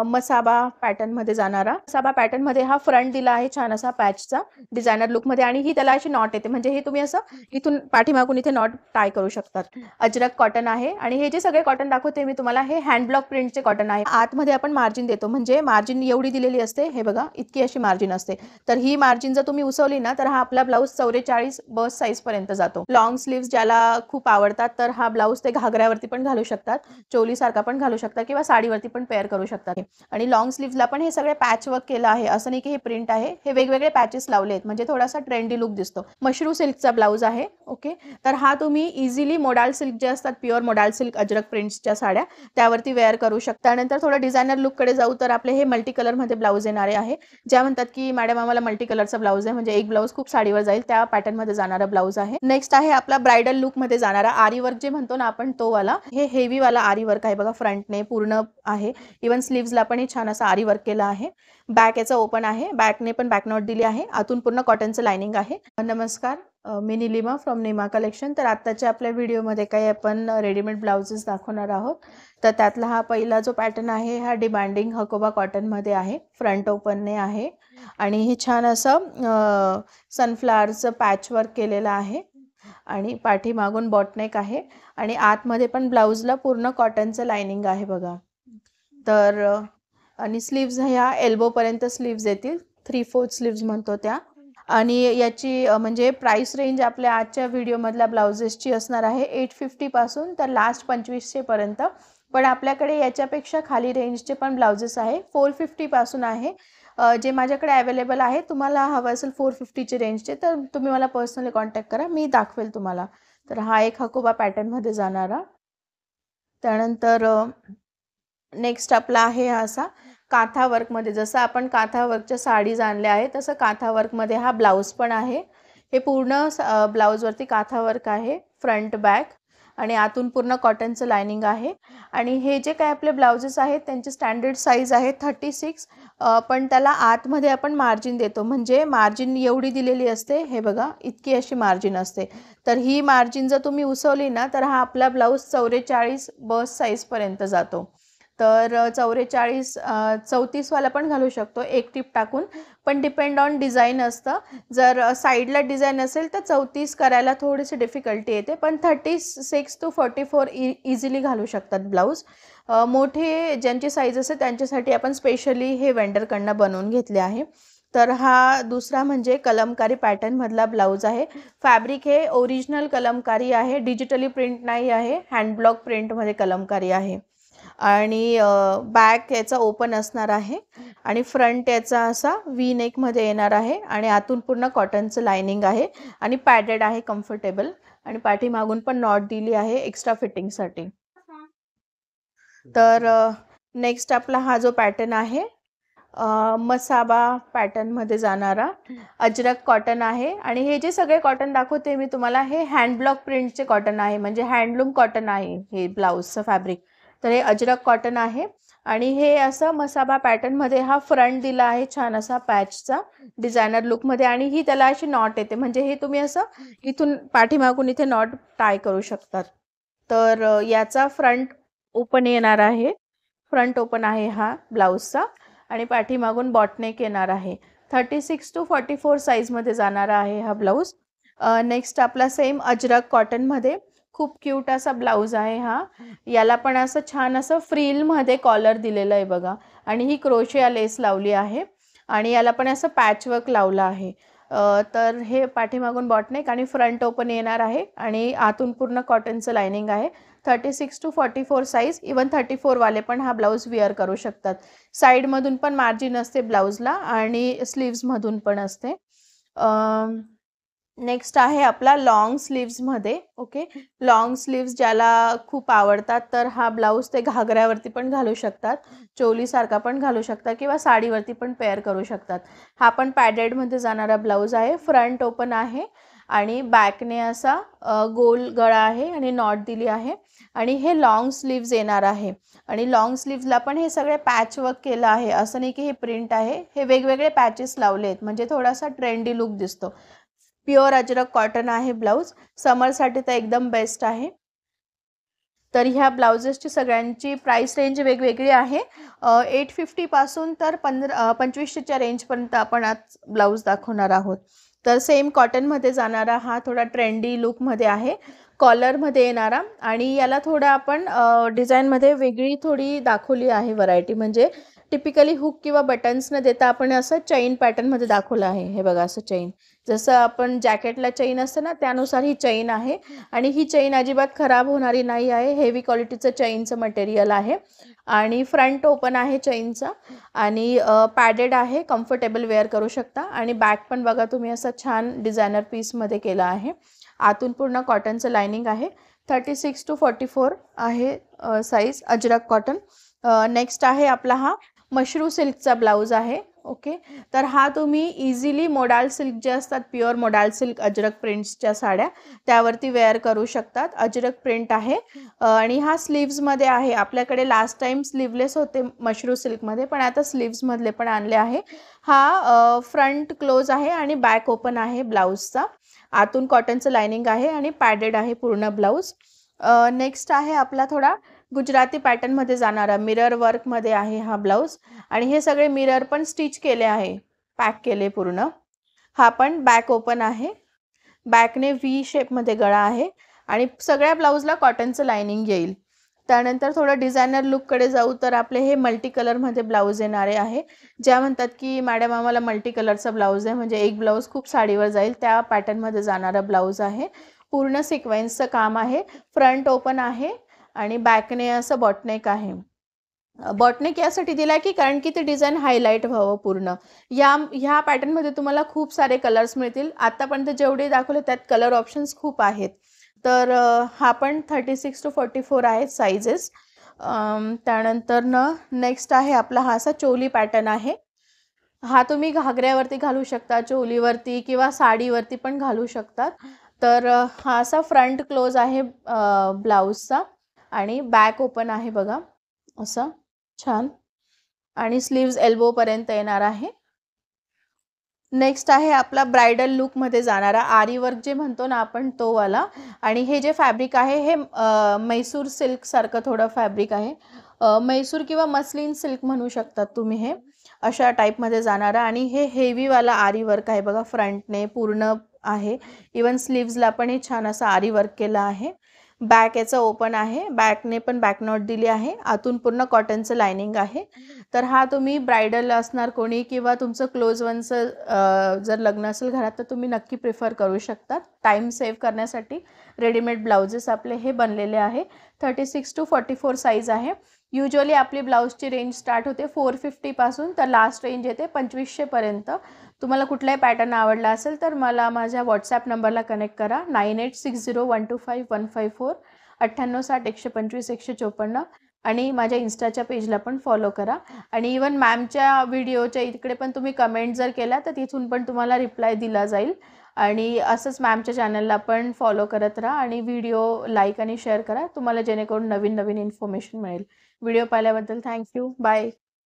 Masaba pattern मध्ये जाणारा Masaba pattern मध्ये हा फ्रंट दिला आहे छान असा पॅचचा डिझायनर लुक मध्ये आणि ही त्याला अशी नॉट येते म्हणजे हे तुम्ही असं इथून पाठीमागून इथे नॉट टाय करू शकतात। अजरक कॉटन आहे आणि हे जे सगळे कॉटन दाखवते मी तुम्हाला हे हँड ब्लॉक प्रिंटचे कॉटन आहे। आतमध्ये आपण मार्जिन देतो म्हणजे मार्जिन एवढी दिलेली असते, हे बघा इतकी अशी मार्जिन असते, तर ही मार्जिन जर तुम्ही उसवली ना तर हा आपला ब्लाऊज 44 बस साईज पर्यंत जातो। लॉंग स्लीव्स ज्याला खूप आवडतात तर हा ब्लाऊज ते घागऱ्यावरती पण घालू शकतात, चोली सारखा पण घालू शकतात किंवा साडीवरती पण पेअर करू शकतात। आणि लॉंग स्लीव्सला पण हे सगळे पॅच वर्क केलं आहे, असं नाही की हे प्रिंट आहे, हे वेगवेगळे पॅचेस लावले आहेत म्हणजे थोडासा ट्रेंडी लुक दिसतो। मशरू सिल्कचा ब्लाऊज आहे। ओके, तर हा तुम्ही इझिली मोडाल सिल्क जे असतात प्युअर मोडाल सिल्क अजरक प्रिंट्सच्या साड्या त्यावरती वेअर करू शकता। त्यानंतर थोडं डिझायनर लुककडे जाऊ तर आपले हे मल्टी कलरमध्ये ब्लाऊज येणारे आहे, ज्या म्हणतात की मॅडम आम्हाला मल्टी कलरचा ब्लाऊज आहे म्हणजे एक ब्लाऊज खूप साडीवर जाईल त्या पॅटर्नमध्ये जाणारा ब्लाऊज आहे। नेक्स्ट आहे आपला ब्रायडल लुकमध्ये जाणारा आरी वर्क जे म्हणतो ना आपण तो वाला, हे हेवी वाला आरी वर्क आहे बघा, फ्रंटने पूर्ण आहे, इवन स्लीव्सला पण छान असं आरी वर्क केलं आहे। बॅक याचा ओपन आहे, बॅकने पण बॅक नॉट दिली आहे, आतून पूर्ण कॉटनचं लाइनिंग आहे। नमस्कार, मी निलिमा फ्रॉम निमा कलेक्शन। तर आत्ताच्या आपल्या व्हिडिओमध्ये काही आपण रेडीमेड ब्लाउजेस दाखवणार आहोत। तर त्यातला हा पहिला जो पॅटर्न आहे हा डिमांडिंग हकोबा कॉटनमध्ये आहे, फ्रंट ओपनने आहे आणि हे छान असं सनफ्लावरचं पॅचवर्क केलेलं आहे आणि पाठीमागून बॉटनेक आहे आणि आतमध्ये पण ब्लाऊजला पूर्ण कॉटनचं लाइनिंग आहे बघा। तर आणि स्लीव्स ह्या एल्बोपर्यंत स्लीव्स येतील, 3/4 स्लीव्स म्हणतो त्या। आणि याची म्हणजे प्राइस रेंज आपल्या आजच्या व्हिडिओमधल्या ब्लाउजेसची असणार आहे 850 पासून तर लास्ट 2500 पर्यंत, पण आपल्याकडे याच्यापेक्षा खाली रेंजचे पण ब्लाउजेस आहे, 450 पासून आहे जे माझ्याकडे अवेलेबल आहे। तुम्हाला हवं असेल 450चे रेंजचे तर तुम्ही मला पर्सनली कॉन्टॅक्ट करा, मी दाखवेल तुम्हाला। तर हा एक हकोबा पॅटर्नमध्ये जाणारा। त्यानंतर नेक्स्ट आपला आहे असा काथा वर्कमध्ये, जसं आपण काथा वर्कच्या साडीज आणल्या आहे तसं काथा वर्कमध्ये हा ब्लाऊज पण आहे। हे पूर्ण ब्लाऊजवरती काथा वर्क आहे, फ्रंट बॅक आणि आतून पूर्ण कॉटनचं लाइनिंग आहे। आणि हे जे काय आपले ब्लाउजेस आहेत त्यांची स्टँडर्ड साईज आहे 36, पण त्याला आतमध्ये आपण मार्जिन देतो म्हणजे मार्जिन एवढी दिलेली असते, हे बघा इतकी अशी मार्जिन असते, तर ही मार्जिन जर तुम्ही उसवली ना तर हा आपला ब्लाऊज 44 बस साईजपर्यंत जातो। तर 44 34 वाला पण घालू शकतो एक टिप टाकून, पण डिपेंड ऑन डिझाईन असतं। जर साईडला डिझाईन असेल तर 34 करायला थोडीशी डिफिकल्टी येते, पण 36 to 44 इझिली घालू शकतात ब्लाऊज। मोठे ज्यांची साईज असेल त्यांच्यासाठी आपण स्पेशली हे वेंडरकडनं बनवून घेतले आहे। तर हा दुसरा म्हणजे कलमकारी पॅटर्नमधला ब्लाऊज आहे, फॅब्रिक हे ओरिजिनल कलमकारी आहे, डिजिटली प्रिंट नाही आहे, हँड ब्लॉक प्रिंटमध्ये कलमकारी आहे आणि बॅक याचा ओपन असणार आहे आणि फ्रंट याचा असा व्ही नेकमध्ये येणार आहे आणि आतून पूर्ण कॉटनचं लाइनिंग आहे आणि पॅडेड आहे कम्फर्टेबल आणि पाठीमागून पण नॉट दिली आहे एक्स्ट्रा फिटिंगसाठी। तर नेक्स्ट आपला हा जो पॅटर्न आहे मसाबा पॅटर्नमध्ये जाणारा अजरक कॉटन आहे आणि हे जे सगळे कॉटन दाखवते मी तुम्हाला हे हँड ब्लॉक प्रिंटचे कॉटन आहे म्हणजे हँडलूम कॉटन आहे हे ब्लाऊजचं फॅब्रिक। तर हे अजरक कॉटन आहे आणि हे असं मसाबा पॅटर्नमध्ये हा फ्रंट दिला आहे छान असा पॅचचा डिझायनर लुकमध्ये आणि ही त्याला अशी नॉट येते म्हणजे हे तुम्ही असं इथून पाठीमागून इथे नॉट टाय करू शकतात। तर याचा फ्रंट ओपन येणार आहे, फ्रंट ओपन आहे हा ब्लाऊजचा आणि पाठीमागून बॉटनेक येणार आहे, 36 to 44 साईजमध्ये जाणारा आहे हा ब्लाऊज। नेक्स्ट आपला सेम अजरक कॉटनमध्ये खूप क्यूट असा ब्लाऊज आहे हा, याला पण असं छान असं फ्रिलमध्ये कॉलर दिलेलं आहे बघा आणि ही क्रोशिया लेस लावली आहे आणि याला पण असं पॅचवर्क लावलं आहे। तर हे पाठीमागून बॉटनेक आणि फ्रंट ओपन येणार आहे आणि आतून पूर्ण कॉटनचं लाइनिंग आहे, 36 to 44 साईज, इवन 34 वाले पण हा ब्लाऊज वेअर करू शकतात। साईडमधून पण मार्जिन असते ब्लाऊजला आणि स्लीव्समधून पण असते। नेक्स्ट आहे आपला लॉंग स्लीव्समध्ये। ओके, लॉंग स्लीव्स ज्याला खूप आवडतात तर हा ब्लाऊज ते घागऱ्यावरती पण घालू शकतात, चोलीसारखा पण घालू शकतात किंवा साडीवरती पण पेअर करू शकतात। हा पण पॅडेडमध्ये जाणारा ब्लाऊज आहे, फ्रंट ओपन आहे आणि बॅकने असा गोल गळा आहे आणि नॉट दिली आहे आणि हे लॉंग स्लीव्स येणार आहे आणि लॉंग स्लीव्सला पण हे सगळे पॅचवर्क केलं आहे, असं नाही की हे प्रिंट आहे, हे वेगवेगळे पॅचेस लावले आहेत म्हणजे थोडासा ट्रेंडी लुक दिसतो। प्युअर अजरक कॉटन आहे ब्लाऊज, समरसाठी तर एकदम बेस्ट आहे। तर ह्या ब्लाउजेसची सगळ्यांची प्राइस रेंज वेगवेगळी आहे. 850 पासून तर 2500च्या रेंजपर्यंत आपण आज ब्लाऊज दाखवणार आहोत. तर सेम कॉटनमध्ये जाणारा हा थोडा ट्रेंडी लुकमध्ये आहे, कॉलरमध्ये येणारा, आणि याला थोडा आपण डिझाईनमध्ये वेगळी थोडी दाखवली आहे व्हरायटी. म्हणजे टिपिकली हुक किंवा बटन्स न देता आपण असं चैन पॅटर्नमध्ये दाखवलं आहे. हे बघा, असं चैन, जसं आपण जॅकेटला चैन असतं ना, त्यानुसार ही चैन आहे. आणि ही चैन अजिबात खराब होणारी नाही आहे. हेवी क्वालिटीचं चैनचं मटेरियल आहे आणि फ्रंट ओपन आहे चैनचा आणि पॅडेड आहे, कम्फर्टेबल वेअर करू शकता. आणि बॅक पण बघा तुम्ही असं छान डिझायनर पीसमध्ये केलं आहे. आतून पूर्ण कॉटनचं लायनिंग आहे. 36 to 44 आहे साईज, अजरक कॉटन. नेक्स्ट आहे आपला हा मशरू सिल्कचा ब्लाऊज आहे. ओके, तर हा तुम्ही इझिली मोडाल सिल्क जे असतात, प्युअर मोडाल सिल्क अजरक प्रिंट्सच्या साड्या, त्यावरती वेअर करू शकतात. अजरक प्रिंट आहे आणि हा स्लीव्समध्ये आहे. आपल्याकडे लास्ट टाइम स्लीवलेस होते मशरू सिल्कमध्ये, पण आता स्लीव्समधले पण आणले आहे. हा फ्रंट क्लोज आहे आणि बॅक ओपन आहे ब्लाऊजचा. आतून कॉटनचं लायनिंग आहे आणि पॅडेड आहे पूर्ण ब्लाऊज. नेक्स्ट आहे आपला थोडा गुजराती पॅटर्नमध्ये जाणारा मिरर वर्कमध्ये आहे हा ब्लाऊज. आणि हे सगळे मिरर पण स्टिच केले आहे, पॅक केले पूर्ण. हा पण बॅक ओपन आहे, बॅकने व्ही शेपमध्ये गळा आहे आणि सगळ्या ब्लाऊजला कॉटनचं लायनिंग येईल. त्यानंतर थोडं डिझायनर लुककडे जाऊ तर आपले हे मल्टी कलरमध्ये ब्लाऊज येणारे आहे. ज्या म्हणतात की मॅडम आम्हाला मल्टी कलरचा ब्लाऊज आहे, म्हणजे एक ब्लाऊज खूप साडीवर जाईल, त्या पॅटर्नमध्ये जाणारा ब्लाऊज आहे. पूर्ण सिक्वेन्सचं काम आहे, फ्रंट ओपन आहे आणि बॅकने असं बॉटनेक आहे. बॉटनेक यासाठी दिला की कारण की ते डिझाईन हायलाईट व्हावं पूर्ण. ह्या पॅटर्नमध्ये तुम्हाला खूप सारे कलर्स मिळतील. आतापर्यंत जेवढे दाखवले त्यात कलर ऑप्शन्स खूप आहेत. तर हा पण 36 to 44 आहेत साईजेस. त्यानंतर नेक्स्ट आहे आपला हा असा चोली पॅटर्न आहे. हा तुम्ही घागऱ्यावरती घालू शकता, चोलीवरती किंवा साडीवरती पण घालू शकतात. तर हा असा फ्रंट क्लोज आहे ब्लाऊजचा आणि बॅक ओपन आहे बघा, असं छान. आणि स्लीव्ज एल्बोपर्यंत येणार आहे. नेक्स्ट आहे आपला ब्रायडल लुकमध्ये जाणारा आरी वर्क जे म्हणतो ना आपण, तो वाला. आणि हे जे फॅब्रिक आहे हे म्हैसूर सिल्कसारखं थोडं फॅब्रिक आहे. म्हैसूर किंवा मस्लिन सिल्क म्हणू शकतात तुम्ही. हे अशा टाईपमध्ये जाणारा आणि हे हेवीवाला आरी वर्क आहे बघा, फ्रंटने पूर्ण आहे. इवन स्लीव्जला पण हे छान असं आरी वर्क केलं आहे. बॅक याचं ओपन आहे, बॅकने पण बॅक नॉट दिली आहे. आतून पूर्ण कॉटनचं लायनिंग आहे. तर हा तुम्ही ब्रायडल असणार कोणी किंवा तुमचं क्लोज वनचं जर लग्न असेल घरात तर तुम्ही नक्की प्रिफर करू शकतात. टाईम सेव्ह करण्यासाठी रेडीमेड ब्लाउजेस आपले हे बनलेले आहे. 36 to 44 साईज आहे. युजली आपली ब्लाऊजची रेंज स्टार्ट होते 450 पासून तर लास्ट रेंज येते 2500 पर्यंत. तुम्हाला कुठलाही पॅटर्न आवडला असेल तर मला माझ्या व्हॉट्सॲप नंबरला कनेक्ट करा. 9860155154 9860 125 154 आणि माझ्या इन्स्टाच्या पेजला पण फॉलो करा. आणि इवन मॅमच्या व्हिडिओच्या इकडे पण तुम्ही कमेंट जर केला तर तिथून पण तुम्हाला रिप्लाय दिला जाईल. आणि असंच मॅमच्या चॅनलला पण फॉलो करत राहा आणि व्हिडिओ लाईक आणि शेअर करा, तुम्हाला जेणेकरून नवीन नवीन इन्फॉर्मेशन मिळेल. व्हिडिओ पाहिल्याबद्दल थँक्यू. बाय.